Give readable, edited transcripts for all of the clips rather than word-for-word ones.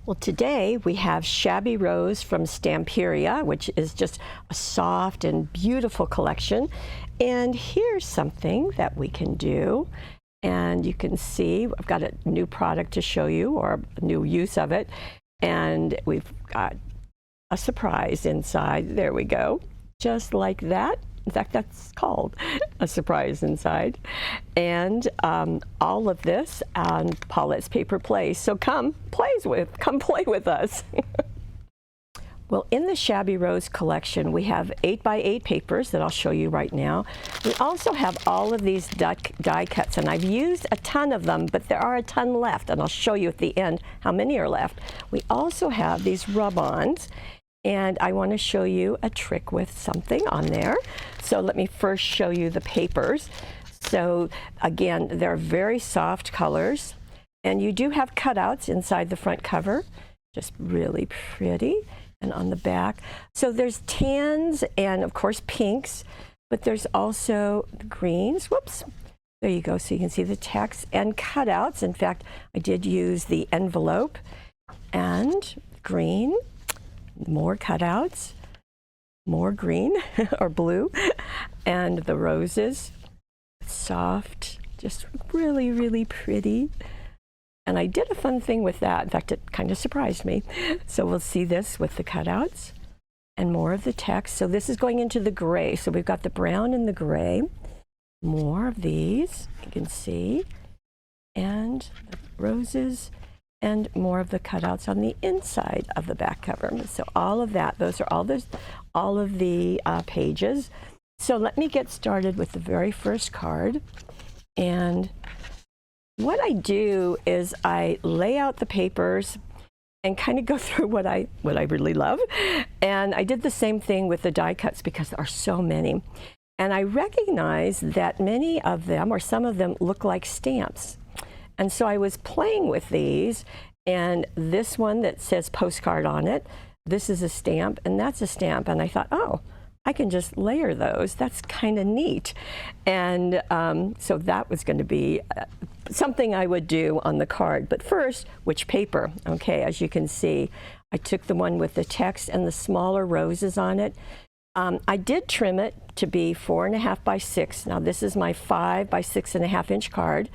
Well, today we have Shabby Rose from Stamperia, which is just a soft and beautiful collection. And here's something that we can do. And you can see I've got a new product to show you, or a new use of it. And we've got a surprise inside. There we go. Just like that. In fact, that's called a surprise inside. And all of this on Paulette's Paper Plays. So come play with us. Well, in the Shabby Rose collection, we have 8x8 papers that I'll show you right now. We also have all of these die cuts, and I've used a ton of them, but there are a ton left, and I'll show you at the end how many are left. We also have these rub-ons, and I want to show you a trick with something on there. So let me first show you the papers. So again, they're very soft colors, and you do have cutouts inside the front cover, just really pretty. And on the back, so there's tans and of course pinks, but there's also the greens. Whoops, there you go. So you can see the text and cutouts. In fact, I did use the envelope and green, more cutouts, more green or blue, and the roses, soft, just really, really pretty. And I did a fun thing with that. In fact, it kind of surprised me. So we'll see this with the cutouts and more of the text. So this is going into the gray. So we've got the brown and the gray. More of these, you can see. And the roses and more of the cutouts on the inside of the back cover. So all of that, those are all of the pages. So let me get started with the very first card. And what I do is I lay out the papers and kind of go through what I really love. And I did the same thing with the die cuts because there are so many. And I recognize that many of them, or some of them, look like stamps. And so I was playing with these, and this one that says postcard on it, this is a stamp, and that's a stamp. And I thought, oh, I can just layer those. That's kind of neat. And so that was going to be something I would do on the card. But first, which paper? Okay, as you can see, I took the one with the text and the smaller roses on it. I did trim it to be 4.5 by 6. Now this is my 5 by 6.5 inch card.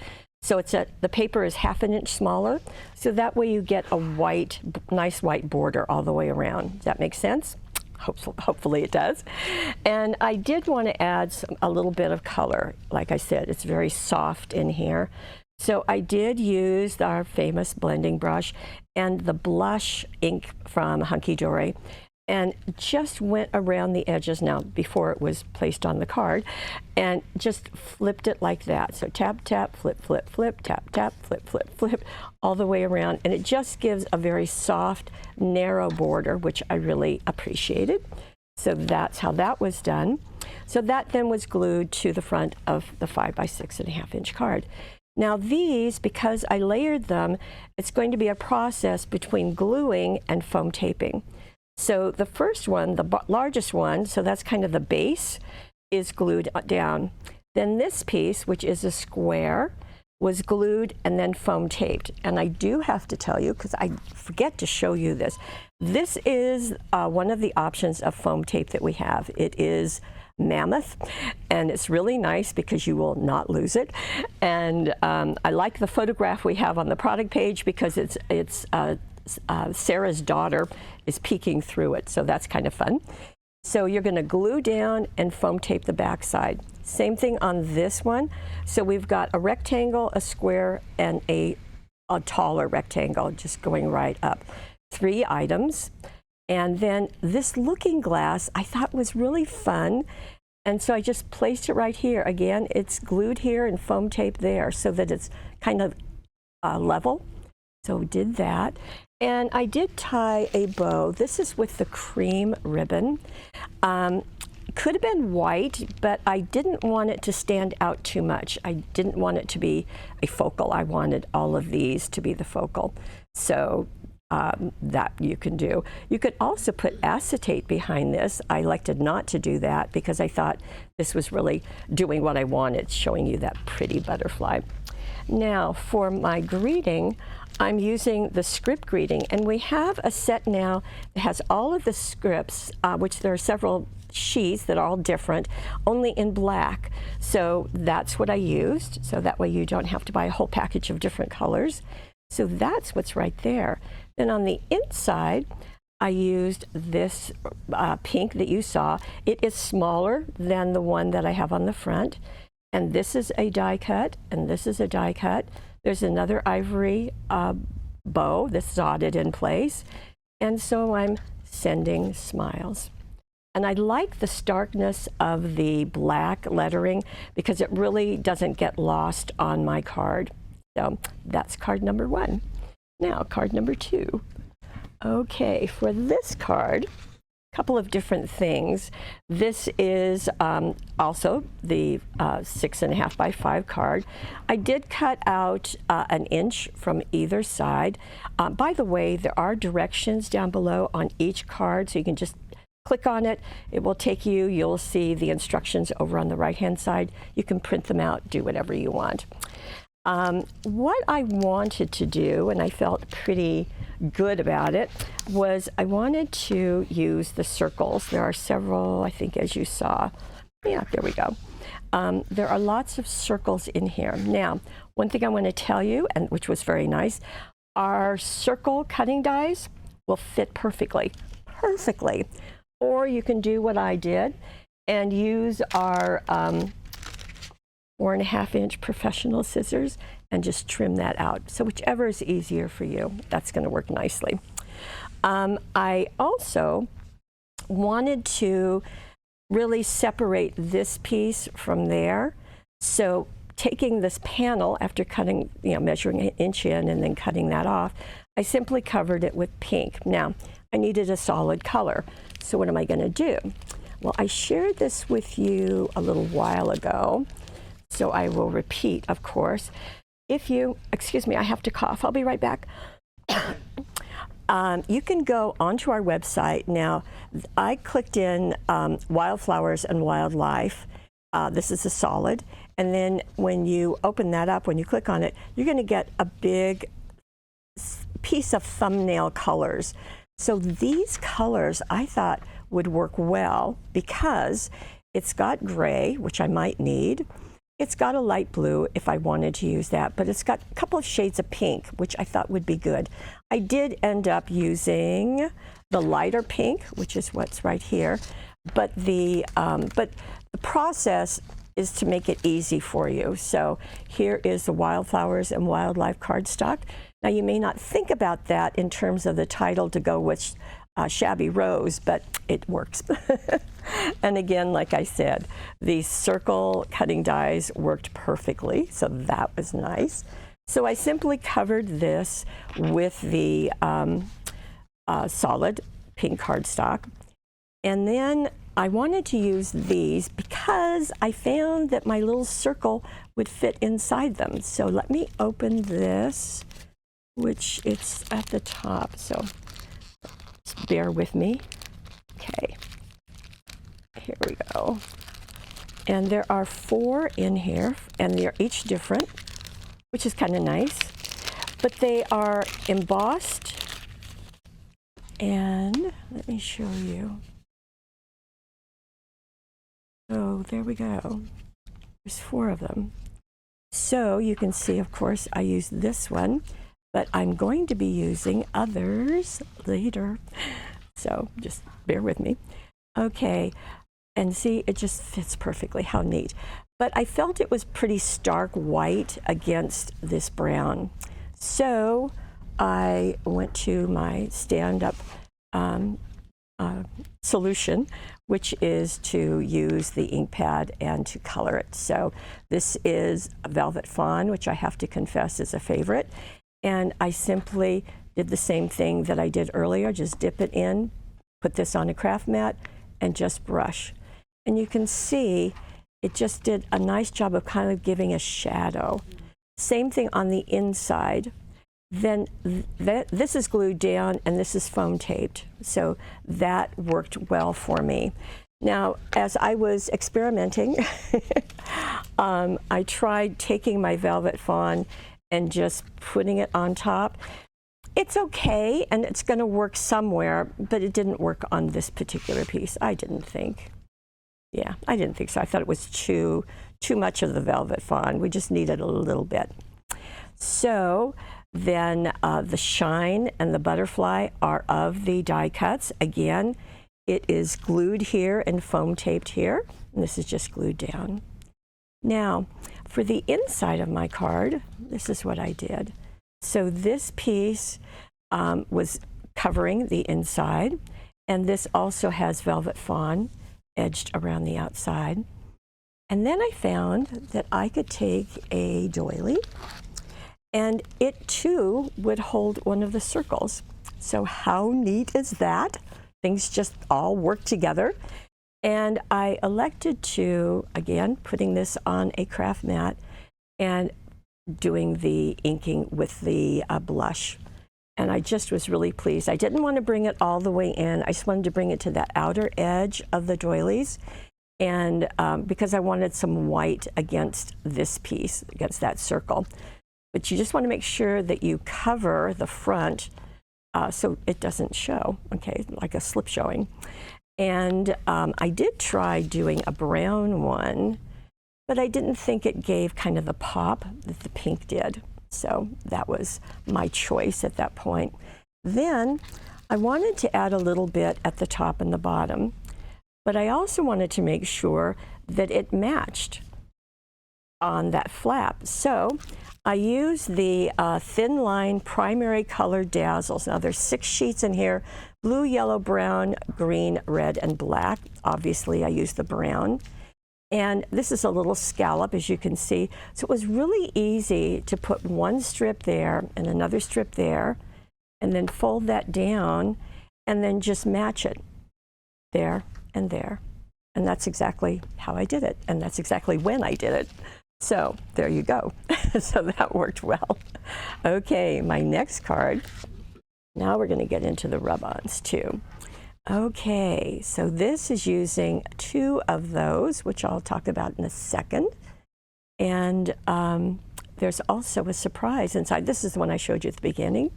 So the paper is 1/2 inch smaller. So that way you get a nice white border all the way around. Does that make sense? Hopefully it does. And I did want to add a little bit of color. Like I said, it's very soft in here. So I did use our famous blending brush and the blush ink from Hunky Dory, and just went around the edges now before it was placed on the card, and just flipped it like that. So tap, tap, flip, flip, flip, tap, tap, flip, flip, flip, all the way around. And it just gives a very soft, narrow border, which I really appreciated. So that's how that was done. So that then was glued to the front of the 5 by 6.5 inch card. Now these, because I layered them, it's going to be a process between gluing and foam taping. So the first one, the largest one, so that's kind of the base, is glued down. Then this piece, which is a square, was glued and then foam taped. And I do have to tell you, because I forget to show you this, this is one of the options of foam tape that we have. It is Mammoth, and it's really nice because you will not lose it. And I like the photograph we have on the product page because it's Sarah's daughter is peeking through it, so that's kind of fun. So you're going to glue down and foam tape the back side. Same thing on this one. So we've got a rectangle, a square, and a taller rectangle just going right up. 3 items. And then this looking glass I thought was really fun. And so I just placed it right here. Again, it's glued here and foam taped there so that it's kind of level. So did that. And I did tie a bow. This is with the cream ribbon. Could have been white, but I didn't want it to stand out too much. I didn't want it to be a focal. I wanted all of these to be the focal. So that you can do. You could also put acetate behind this. I elected not to do that because I thought this was really doing what I wanted, showing you that pretty butterfly. Now for my greeting, I'm using the script greeting, and we have a set now that has all of the scripts, which there are several sheets that are all different, only in black. So that's what I used, so that way you don't have to buy a whole package of different colors. So that's what's right there. Then on the inside, I used this pink that you saw. It is smaller than the one that I have on the front. And this is a die cut, and this is a die cut. There's another ivory bow that's dotted in place. And so I'm sending smiles. And I like the starkness of the black lettering because it really doesn't get lost on my card. So that's card number 1. Now, card number 2. Okay, for this card, a couple of different things. This is also the 6.5 by 5 card. I did cut out an inch from either side. By the way, there are directions down below on each card, so you can just click on it. It will take you, you'll see the instructions over on the right-hand side. You can print them out, do whatever you want. What I wanted to do, and I felt pretty good about it, was I wanted to use the circles. There are several, I think, as you saw. Yeah, there we go. There are lots of circles in here. Now, one thing I want to tell you, and which was very nice, our circle cutting dies will fit perfectly. Or you can do what I did and use our 4.5-inch professional scissors and just trim that out. So whichever is easier for you, that's going to work nicely. I also wanted to really separate this piece from there. So taking this panel after cutting, measuring an inch in and then cutting that off, I simply covered it with pink. Now, I needed a solid color. So what am I going to do? Well, I shared this with you a little while ago, so I will repeat, of course. If you, excuse me, I have to cough. I'll be right back. You can go onto our website. Now, I clicked in wildflowers and wildlife. This is a solid. And then when you open that up, when you click on it, you're going to get a big piece of thumbnail colors. So these colors I thought would work well because it's got gray, which I might need. It's got a light blue if I wanted to use that, but it's got a couple of shades of pink, which I thought would be good. I did end up using the lighter pink, which is what's right here, but the process is to make it easy for you. So here is the Wildflowers and Wildlife cardstock. Now you may not think about that in terms of the title to go with Shabby Rose, but it works. And again, like I said, the circle cutting dies worked perfectly, so that was nice. So I simply covered this with the solid pink cardstock. And then I wanted to use these because I found that my little circle would fit inside them. So let me open this, which it's at the top, so just bear with me. Okay, here we go. And there are 4 in here, and they're each different, which is kind of nice. But they are embossed, and let me show you. Oh, there we go. There's 4 of them. So you can see, of course, I used this one, but I'm going to be using others later. So just bear with me. Okay, and see, it just fits perfectly. How neat. But I felt it was pretty stark white against this brown. So I went to my stand-up solution, which is to use the ink pad and to color it. So this is a Velvet Fawn, which I have to confess is a favorite. And I simply did the same thing that I did earlier, just dip it in, put this on a craft mat, and just brush. And you can see it just did a nice job of kind of giving a shadow. Same thing on the inside. Then this is glued down and this is foam taped. So that worked well for me. Now, as I was experimenting, I tried taking my Velvet Fawn and just putting it on top. It's okay, and it's going to work somewhere, but it didn't work on this particular piece, I didn't think. Yeah, I didn't think so. I thought it was too much of the velvet fawn. We just needed a little bit. So then the shine and the butterfly are of the die cuts. Again, it is glued here and foam taped here, and this is just glued down. Now, for the inside of my card, this is what I did. So this piece was covering the inside, and this also has velvet fawn edged around the outside. And then I found that I could take a doily, and it too would hold one of the circles. So how neat is that? Things just all work together. And I elected to, again, putting this on a craft mat and doing the inking with the blush. And I just was really pleased. I didn't want to bring it all the way in. I just wanted to bring it to that outer edge of the doilies. And because I wanted some white against this piece, against that circle. But you just want to make sure that you cover the front so it doesn't show, okay, like a slip showing. And I did try doing a brown one, but I didn't think it gave kind of the pop that the pink did. So that was my choice at that point. Then I wanted to add a little bit at the top and the bottom, but I also wanted to make sure that it matched on that flap. So I used the Thin Line Primary Color Dazzles. Now there's 6 sheets in here: blue, yellow, brown, green, red, and black. Obviously I used the brown. And this is a little scallop, as you can see. So it was really easy to put one strip there and another strip there, and then fold that down, and then just match it there and there. And that's exactly how I did it. And that's exactly when I did it. So there you go. So that worked well. Okay, my next card. Now we're going to get into the rub-ons too. Okay, so this is using 2 of those, which I'll talk about in a second. And there's also a surprise inside. This is the one I showed you at the beginning.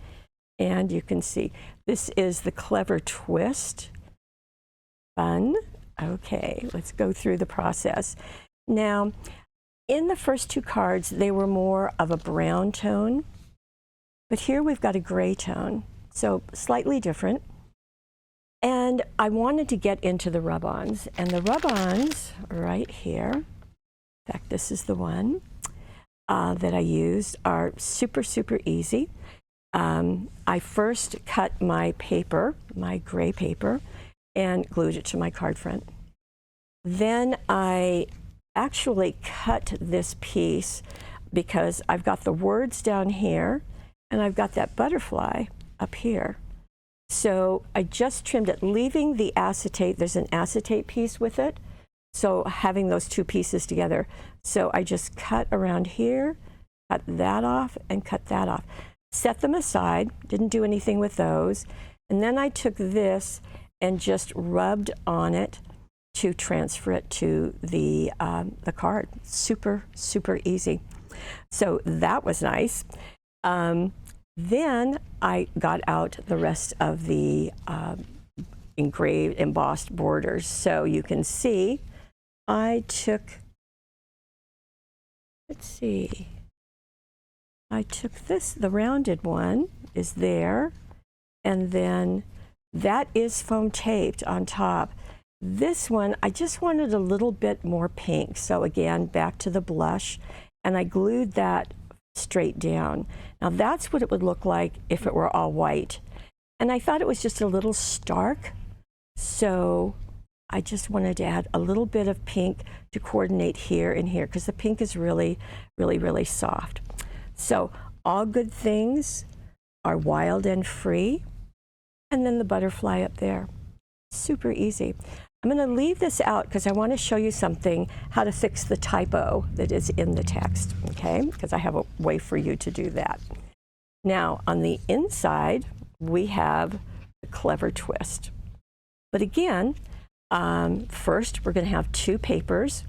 And you can see this is the Clever Twist. Fun. Okay, let's go through the process. Now, in the first 2 cards, they were more of a brown tone. But here we've got a gray tone, so slightly different. And I wanted to get into the rub-ons, and the rub-ons right here, in fact, this is the one that I used, are super, super easy. I first cut my paper, my gray paper, and glued it to my card front. Then I actually cut this piece because I've got the words down here, and I've got that butterfly up here. So I just trimmed it, leaving the acetate. There's an acetate piece with it, so having those 2 pieces together. So I just cut around here, cut that off, and cut that off. Set them aside, didn't do anything with those. And then I took this and just rubbed on it to transfer it to the card. Super, super easy. So that was nice. Then I got out the rest of the engraved, embossed borders. So you can see I took, let's see, I took this, the rounded one is there, and then that is foam taped on top. This one, I just wanted a little bit more pink. So again, back to the blush, and I glued that straight down. Now that's what it would look like if it were all white. And I thought it was just a little stark, so I just wanted to add a little bit of pink to coordinate here and here, because the pink is really, really, really soft. So all good things are wild and free. And then the butterfly up there. Super easy. I'm going to leave this out because I want to show you something, how to fix the typo that is in the text, okay? Because I have a way for you to do that. Now, on the inside, we have the Clever Twist. But again, first we're going to have 2 papers,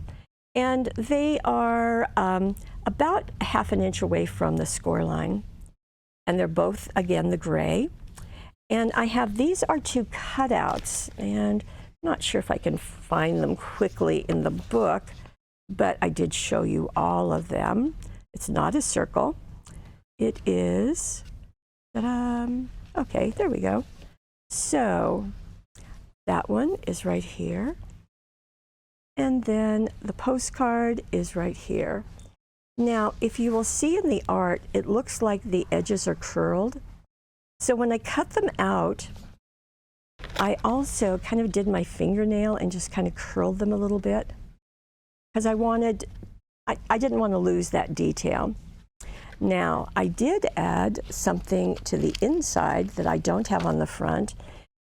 And they are about 1/2 inch away from the score line. And they're both, again, the gray. And I have, these are 2 cutouts, and I'm not sure if I can find them quickly in the book, but I did show you all of them. It's not a circle. It is, okay, there we go. So that one is right here. And then the postcard is right here. Now, if you will see in the art, it looks like the edges are curled. So when I cut them out, I also kind of did my fingernail and just kind of curled them a little bit, because I didn't want to lose that detail. Now, I did add something to the inside that I don't have on the front,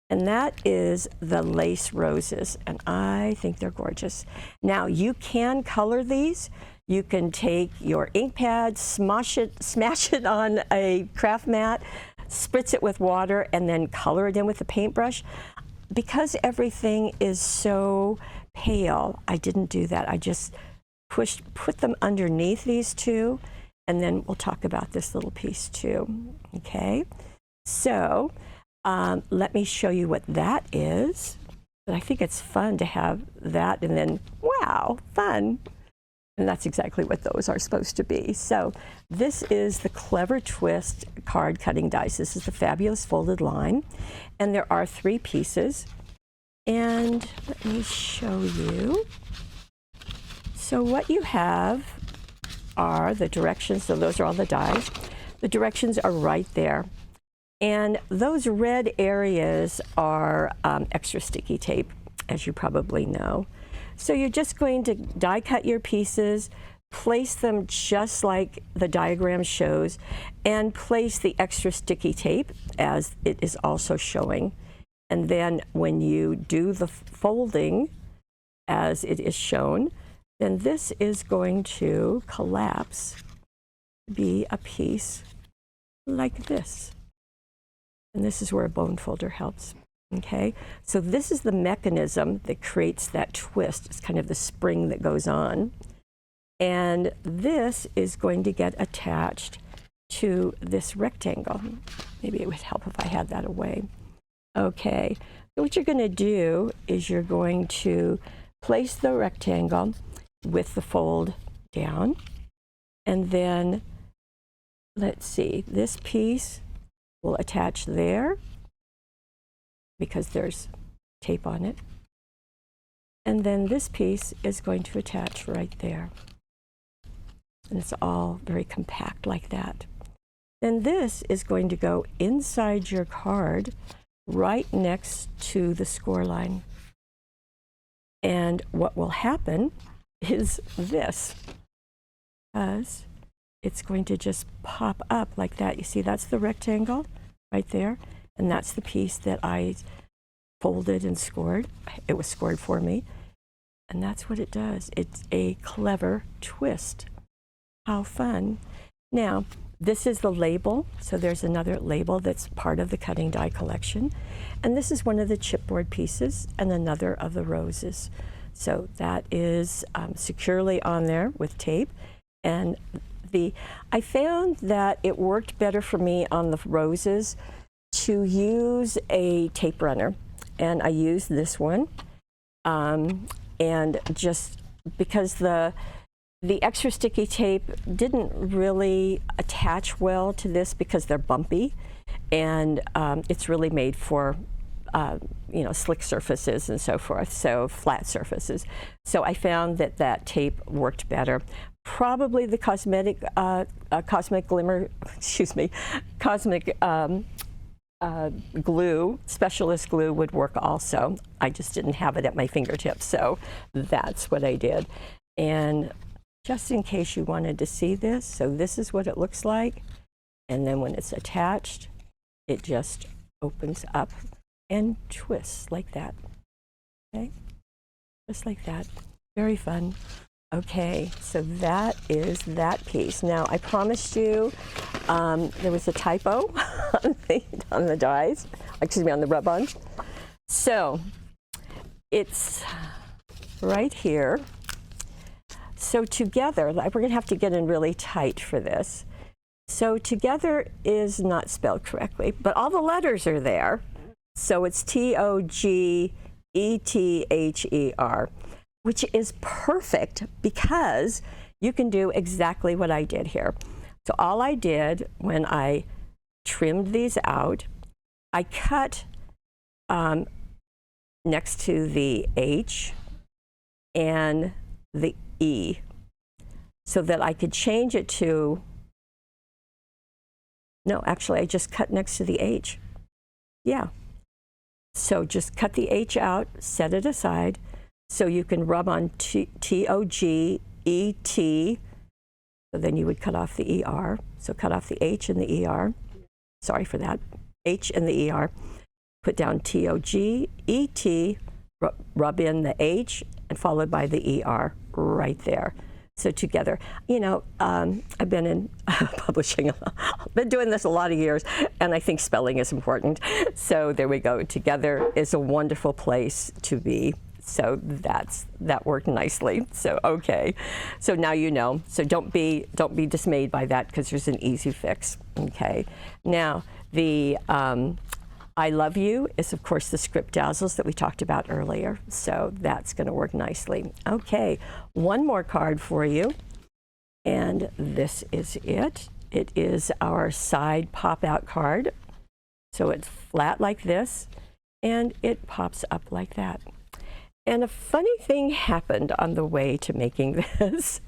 and that is the lace roses, and I think they're gorgeous. Now, you can color these. You can take your ink pad, smash it on a craft mat, spritz it with water, and then color it in with a paintbrush. Because everything is so pale, I didn't do that. I just put them underneath these 2, and then we'll talk about this little piece too. Okay, so let me show you what that is. But I think it's fun to have that, and then, wow, fun. And that's exactly what those are supposed to be. So this is the Clever Twist card cutting dice. This is the Fabulous Folded Line. And there are 3 pieces. And let me show you. So what you have are the directions. So those are all the dies. The directions are right there. And those red areas are extra sticky tape, as you probably know. So you're just going to die cut your pieces, place them just like the diagram shows, and place the extra sticky tape as it is also showing. And then when you do the folding as it is shown, then this is going to collapse, be a piece like this. And this is where a bone folder helps. Okay, so this is the mechanism that creates that twist. It's kind of the spring that goes on. And this is going to get attached to this rectangle. Maybe it would help if I had that away. Okay, so what you're going to do is you're going to place the rectangle with the fold down. And then, let's see, this piece will attach there, because there's tape on it. And then this piece is going to attach right there. And it's all very compact like that. Then this is going to go inside your card right next to the score line. And what will happen is this, because it's going to just pop up like that. You see, that's the rectangle right there. And that's the piece that I folded and scored. It was scored for me. And that's what it does. It's a clever twist. How fun. Now, this is the label. So there's another label that's part of the cutting die collection. And this is one of the chipboard pieces and another of the roses. So that is securely on there with tape. And I found that it worked better for me on the roses to use a tape runner, and I used this one, and just because the extra sticky tape didn't really attach well to this because they're bumpy, and it's really made for you know, slick surfaces and so forth, so flat surfaces. So I found that that tape worked better. Probably the cosmic glimmer, excuse me, cosmic glue, specialist glue would work also. I just didn't have it at my fingertips, so that's what I did. And just in case you wanted to see this, so this is what it looks like. And then when it's attached, it just opens up and twists like that. Okay, just like that. Very fun. Okay, so that is that piece. Now, I promised you there was a typo on the dies, excuse me, on the rub-ons. So it's right here. So together, like, we're going to have to get in really tight for this. So together is not spelled correctly, but all the letters are there. So it's T-O-G-E-T-H-E-R, which is perfect because you can do exactly what I did here. So all I did when I trimmed these out, I cut next to the H and the E so that I could change it to, no, actually I just cut next to the H. Yeah. So just cut the H out, set it aside, so you can rub on T-O-G-E-T. So then you would cut off the E-R. So cut off the H and the E-R. Sorry for that. H and the E-R. Put down T-O-G-E-T, rub in the H, and followed by the E-R right there. So together, you know, I've been in publishing, I've been doing this a lot of years, and I think spelling is important. So there we go. Together is a wonderful place to be. So that worked nicely. So okay. So now you know. So don't be dismayed by that, because there's an easy fix. Okay. Now the I love you is, of course, the script dazzles that we talked about earlier. So that's going to work nicely. Okay, one more card for you. And this is it. It is our side pop-out card. So it's flat like this, and it pops up like that. And a funny thing happened on the way to making this.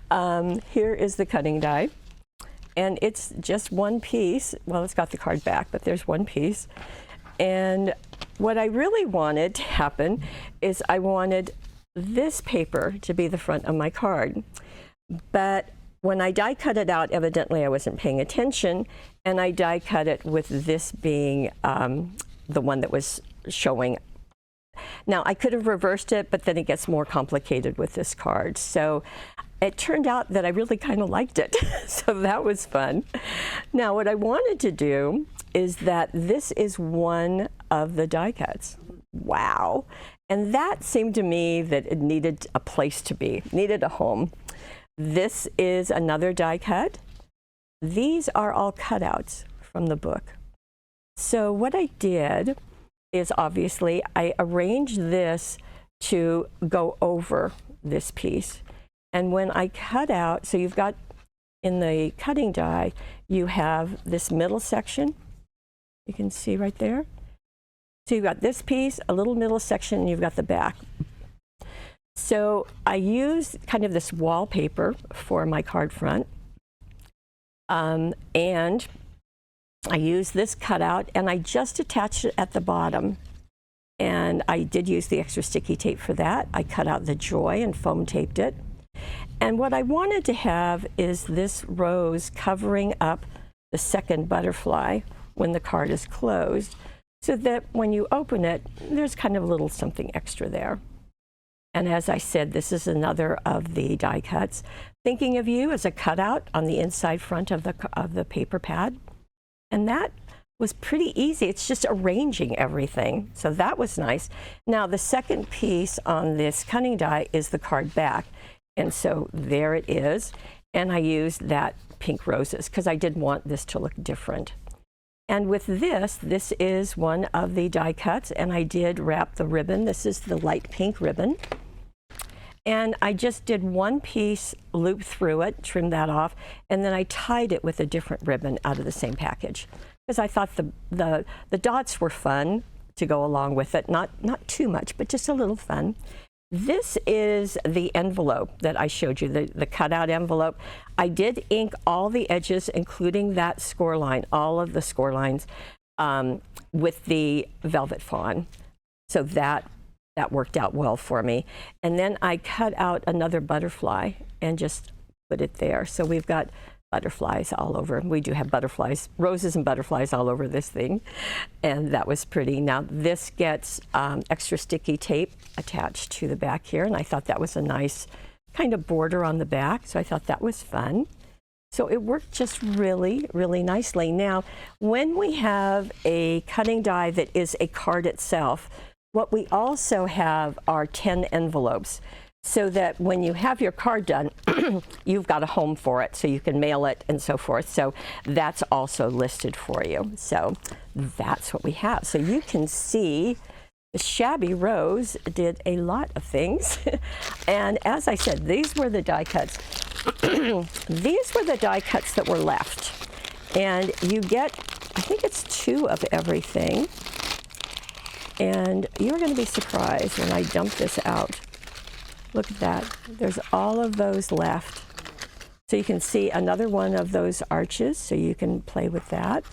Here is the cutting die. And it's just one piece. Well, it's got the card back, but there's one piece. And what I really wanted to happen is I wanted this paper to be the front of my card. But when I die cut it out, evidently I wasn't paying attention, and I die cut it with this being the one that was showing. Now, I could have reversed it, but then it gets more complicated with this card. So it turned out that I really kind of liked it. So that was fun. Now, what I wanted to do is that this is one of the die cuts. Wow. And that seemed to me that it needed a place to be, needed a home. This is another die cut. These are all cutouts from the book. So what I did is, obviously, I arranged this to go over this piece. And when I cut out, so you've got in the cutting die, you have this middle section. You can see right there. So you've got this piece, a little middle section, and you've got the back. So I used kind of this wallpaper for my card front. And I used this cutout, and I just attached it at the bottom. And I did use the extra sticky tape for that. I cut out the joy and foam taped it. And what I wanted to have is this rose covering up the second butterfly when the card is closed, so that when you open it, there's kind of a little something extra there. And as I said, this is another of the die cuts. Thinking of you as a cutout on the inside front of the paper pad. And that was pretty easy. It's just arranging everything. So that was nice. Now, the second piece on this cutting die is the card back. And so there it is. And I used that pink roses because I did want this to look different. And with this is one of the die cuts, and I did wrap the ribbon. This is the light pink ribbon. And I just did one piece, loop through it, trimmed that off, and then I tied it with a different ribbon out of the same package. Because I thought the dots were fun to go along with it. Not too much, but just a little fun. This is the envelope that I showed you, the cutout envelope. I did ink all the edges, including that score line, all of the score lines, with the velvet fawn. So that worked out well for me. And then I cut out another butterfly and just put it there. So we've got butterflies all over. We do have butterflies, roses and butterflies all over this thing. And that was pretty. Now this gets extra sticky tape attached to the back here. And I thought that was a nice kind of border on the back. So I thought that was fun. So it worked just really, really nicely. Now, when we have a cutting die that is a card itself, what we also have are 10 envelopes. so that when you have your card done, you've got a home for it, so you can mail it and so forth. So that's also listed for you. So that's what we have. So you can see the Shabby Rose did a lot of things. And as I said, these were the die cuts. These were the die cuts that were left. And you get, I think it's 2 of everything. And you're going to be surprised when I dump this out. Look at that. There's all of those left. So you can see another one of those arches, so you can play with that.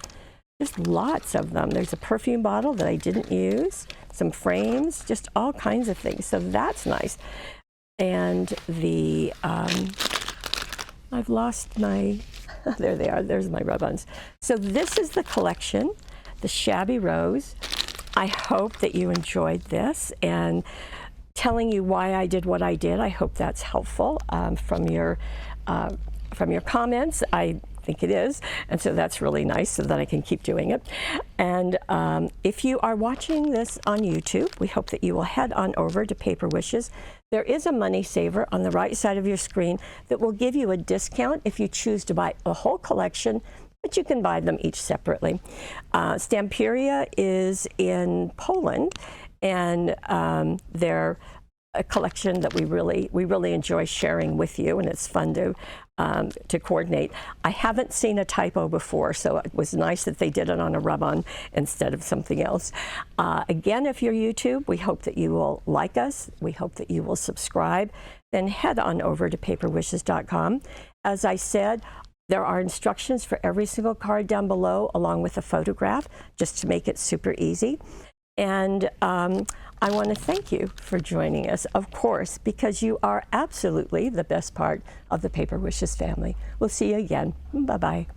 Just lots of them. There's a perfume bottle that I didn't use, some frames, just all kinds of things. So that's nice. And the, I've lost my, there they are, there's my rub-ons. So this is the collection, the Shabby Rose. I hope that you enjoyed this, and telling you why I did what I did. I hope that's helpful from your comments. I think it is, and so that's really nice, so that I can keep doing it. And if you are watching this on YouTube, we hope that you will head on over to Paper Wishes. There is a money saver on the right side of your screen that will give you a discount if you choose to buy a whole collection, but you can buy them each separately. Stamperia is in Poland, and they're a collection that we really enjoy sharing with you, and it's fun to coordinate. I haven't seen a typo before, so it was nice that they did it on a rub-on instead of something else. Again, if you're YouTube, we hope that you will like us. We hope that you will subscribe. Then head on over to paperwishes.com. As I said, there are instructions for every single card down below, along with a photograph, just to make it super easy. And I want to thank you for joining us, of course, because you are absolutely the best part of the Paper Wishes family. We'll see you again. Bye-bye.